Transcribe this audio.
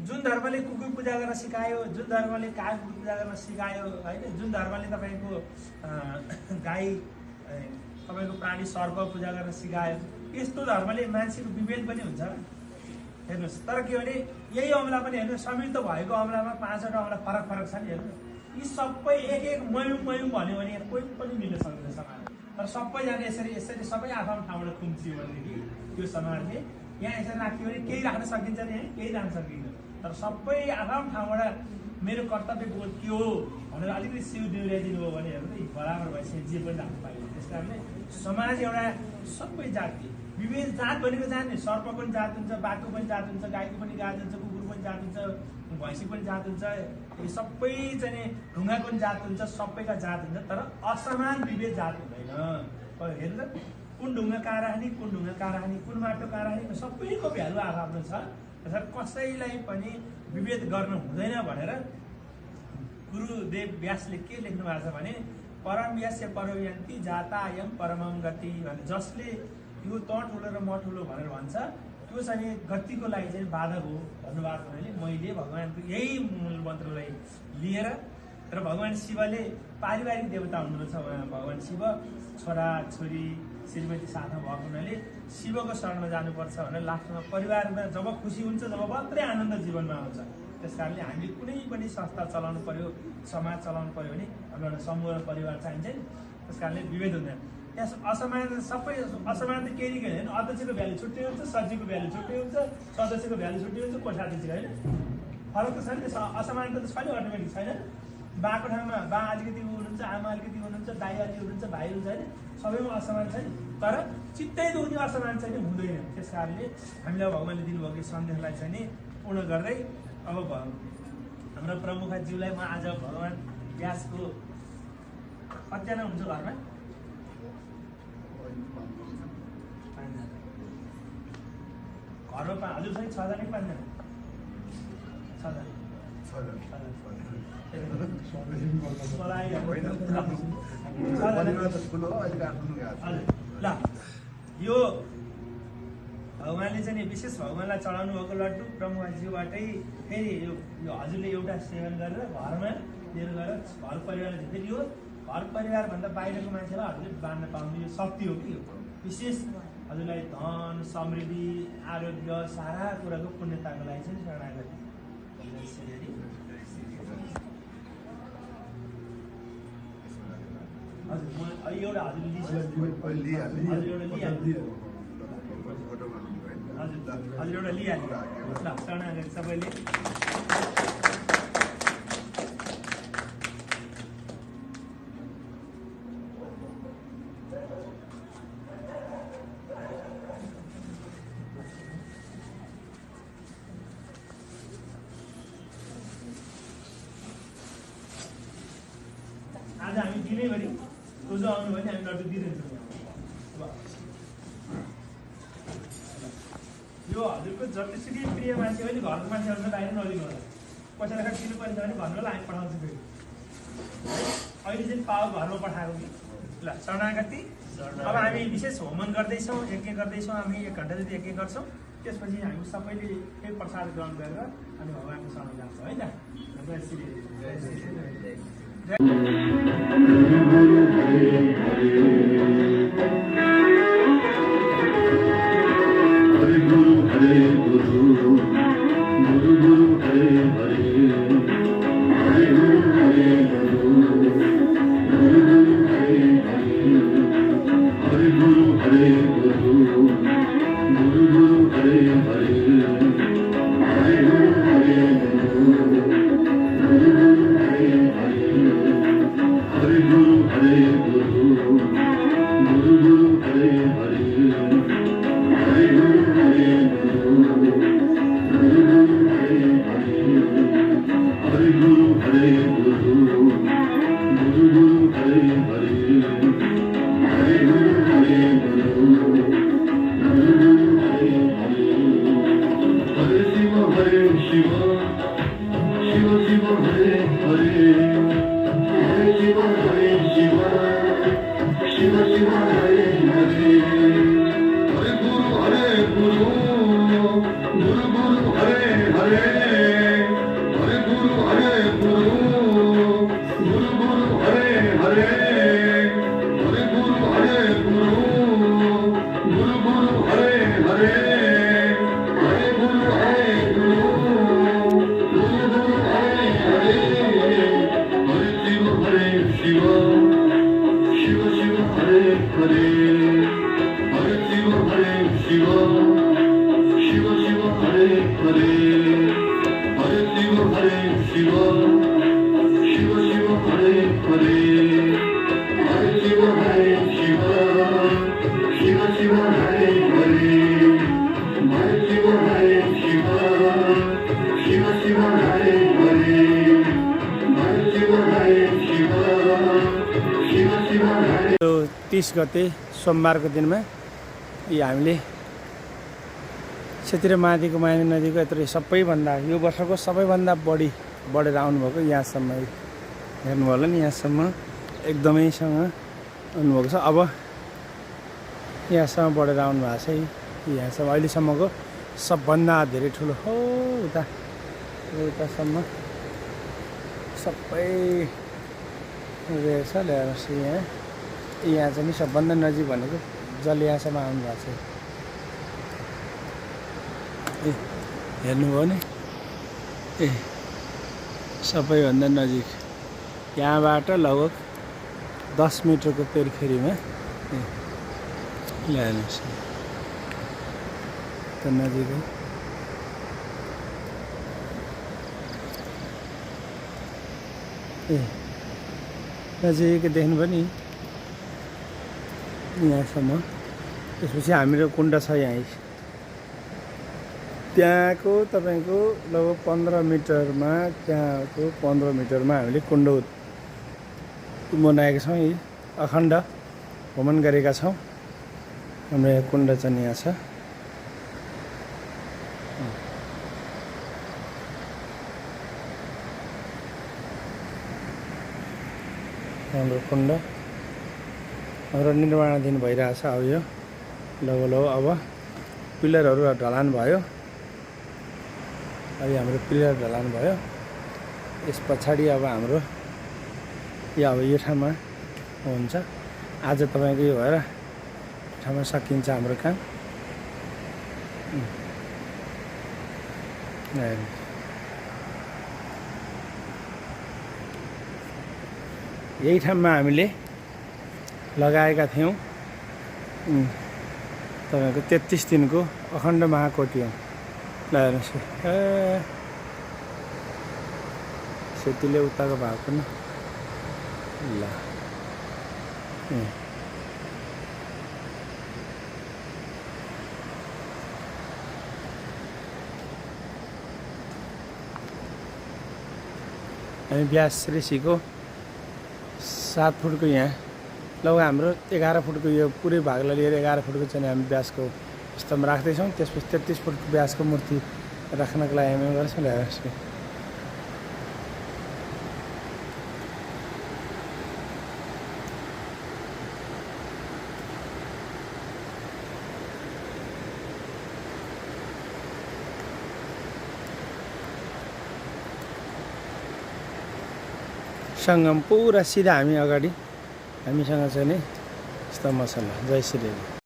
जुन धर्मले कुकुर पूजा गर्न सिकायो, जुन धर्मले कागको पूजा गर्न सिकायो होइन, जुन धर्मले तपाईँको गाई तपाईँको प्राणी सर्प पूजा गर्न सिकायो, यस्तो धर्मले मान्छेको विभेद पनि हुन्छ हेर्नुहोस्। तर के भने यही अमला पनि हेर्नु, संयुक्त भएको अमलामा 5वटा अमला फरक फरक छ नि हेर्नु। यी सबै एक एक मयौँ मयौँ भन्यो भने कोही पनि मिल्न सक्दैन समाज। तर सबैजना यसरी सबै आफ्नो ठाउँबाट खुम्चियो भनेदेखि त्यो समाजले यहाँ यसरी राख्यो भने केही राख्न सकिन्छ नि, केही राख्न सकिन्छ। तर सबै आफ्नो ठाउँबाट मेरो कर्तव्य बोध के हो भनेर अलिकति सिउ देउराइदिनु हो भने हेर्नु बराबर भएपछि जे पनि राख्नु पाइन्छ। त्यस कारणले समाज एउटा सबै जाति विविध जात भनेको जात नि, सर्पको पनि जात हुन्छ, बाघको पनि जात हुन्छ, गाईको पनि जात हुन्छ, कुकुरको पनि जात हुन्छ, भैँसीको पनि जात हुन्छ, यो सबै चाहिँ ढुङ्गाको पनि जात हुन्छ, सबैका जात हुन्छ। तर असमान विभेद जात हुँदैन। हेर्नु कुन ढुङ्गा कहाँ राख्ने, कुन ढुङ्गा कहाँ राख्ने, कुन माटो कहाँ राख्ने, सबैको भ्यालु आफ्नो छ। त्यसरी कसैलाई पनि विभेद गर्न हुँदैन भनेर गुरुदेव व्यासले के लेख्नु भएको छ भने परम यस्य परमयन्ति जातायम परमं गति भने जसले यो त ठुलो र म ठुलो भनेर भन्छ त्यो चाहिँ गतिको लागि चाहिँ बाधक हो भन्नुभएको हुनाले मैले भगवानको यही मूल मन्त्रलाई लिएर र भगवान शिवले पारिवारिक देवता हुनुहुन्छ। भगवान शिव छोरा छोरी श्रीमती साथमा भएको हुनाले शिवको शरणमा जानुपर्छ भनेर लास्टमा परिवारमा जब खुसी हुन्छ, जब मात्रै आनन्द जीवनमा आउँछ। त्यस कारणले हामीले कुनै पनि संस्था चलाउनु पर्यो, समाज चलाउनु पर्यो भने हाम्रो एउटा समूह र परिवार चाहिन्छ नि। त्यस कारणले विभेद हुँदैन। त्यस असमान सबै असमान त केही होइन। अध्यक्षको भ्यालु छुट्टै हुन्छ, सचिवको भ्यालु छुट्टै हुन्छ, सदस्यको भ्यालु छुट्टै हुन्छ, कोषाध्यक्ष होइन। फरक त छ नि, असमानता त छैन, अटोमेटिक छैन। बाको ठाउँमा बा अलिकति हुनुहुन्छ, आमा अलिकति हुनुहुन्छ, दाइ अलिकति हुनुहुन्छ, भाइ हुन्छ होइन, सबैमा असमान छ नि। तर चित्तै दुख्ने असमान चाहिँ हुँदैन। त्यस कारणले हामीलाई भगवान्ले दिनुभएको सन्देशलाई चाहिँ नि पूर्ण गर्दै अब हाम्रो प्रमुखज्यूलाई म आज भगवान व्यासको कतिजना हुन्छ घरमा? घरमा हजुर चाहिँ 6 जना कि 5 जना? 6 जना। ल यो भगवानले चाहिँ विशेष भगवानलाई चढाउनु भएको लड्डु ब्रह्मज्यूबाटै फेरि यो हजुरले एउटा सेवन गरेर घरमा लिएर गएर घर परिवारले फेरि यो घर परिवारभन्दा बाहिरको मान्छेलाई हजुरले बाँड्न पाउने यो शक्ति हो कि यो विशेष हजुरलाई धन समृद्धि आरोग्य सारा कुराको पुण्यताको लागि चाहिँ शरणागति। हजुर म एउटा हजुर एउटा लिइहाल्नु ल शरणागति सबैले। आज हामी दिनैभरि रोज आउनु भने हामी लड्डु दिइदिन्छौँ। यो हजुरको जतिसुकै प्रिय मान्छे हो नि घरको मान्छेहरू त बाहिर नलिनु होला। कसैलाई खालि दिनु पर्छ भने भन्नु होला, हामी पठाउँछु फेरि। अहिले चाहिँ पाउ घरमा पठाएको कि ल शरणागति। अब हामी विशेष होमन गर्दैछौँ, एक गर्दैछौँ, हामी 1 घन्टा जति एक गर्छौँ। त्यसपछि हामी सबैले फेरि प्रसाद ग्रहण गरेर अनि भगवानको शरण जान्छौँ है त। जय श्री यो 30 गते सोमबारको दिनमा हामीले क्षेत्रीय महानदीको मायानी नदीको यत्रो सबैभन्दा यो वर्षको सबैभन्दा बढेर आउनुभएको यहाँसम्म हेर्नुभयो होला नि, यहाँसम्म एकदमैसँग आउनुभएको छ। अब यहाँसम्म बढेर आउनु भएको छ। यहाँसम्म अहिलेसम्मको सबभन्दा धेरै ठुलो हो उतासम्म सबै रहेछ ल्याएर यहाँ चाहिँ नि सबभन्दा नजिक भनेको जल यहाँसम्म आउनु भएको छ। हेर्नुभयो नि सबैभन्दा नजिक यहाँबाट लगभग 10 मिटरको पेरिफेरीमा ल्याउनुहोस् त नजिकै। नजिकै देख्नुभयो नि यहाँसम्म। त्यसपछि हाम्रो कुण्ड छ यहाँ, त्यहाँको तपाईँको लगभग 15 मिटरमा, त्यहाँको 15 मिटरमा हामीले कुण्ड बनाएका छौँ। यी अखण्ड भ्रमण गरेका छौँ। हाम्रो यहाँ कुण्ड चाहिँ यहाँ छ। हाम्रो कुण्ड हाम्रो निर्माणाधीन भइरहेछ। अब यो लगभग अब पिलरहरू ढलान भयो। अब हाम्रो पिलर ढलान भयो। यस पछाडि अब हाम्रो यो ठाउँमा हुन्छ। आज तपाईँको यो भएर ठाउँमा सकिन्छ हाम्रो काम। यही ठाउँमा हामीले लगाएका थियौँ तपाईँको 33 दिनको अखण्ड महाकोटी हो। ल हेर्नुहोस्, सेतीले उताको भएको न ल हामी व्यास ऋषिको 7 फुटको यहाँ लगभग हाम्रो 11 फुटको यो पुरै भागलाई लिएर 11 फुटको चाहिँ हामी व्यासको स्तम्भ राख्दैछौँ। त्यसपछि 33 फुटको व्यासको मूर्ति राख्नको लागि हामी गर्छौँ। ल्याएर सङ्गम पुरा सिधा हामी अगाडि हामीसँग चाहिँ नि स्तम्भ छ। ल जय श्री राम।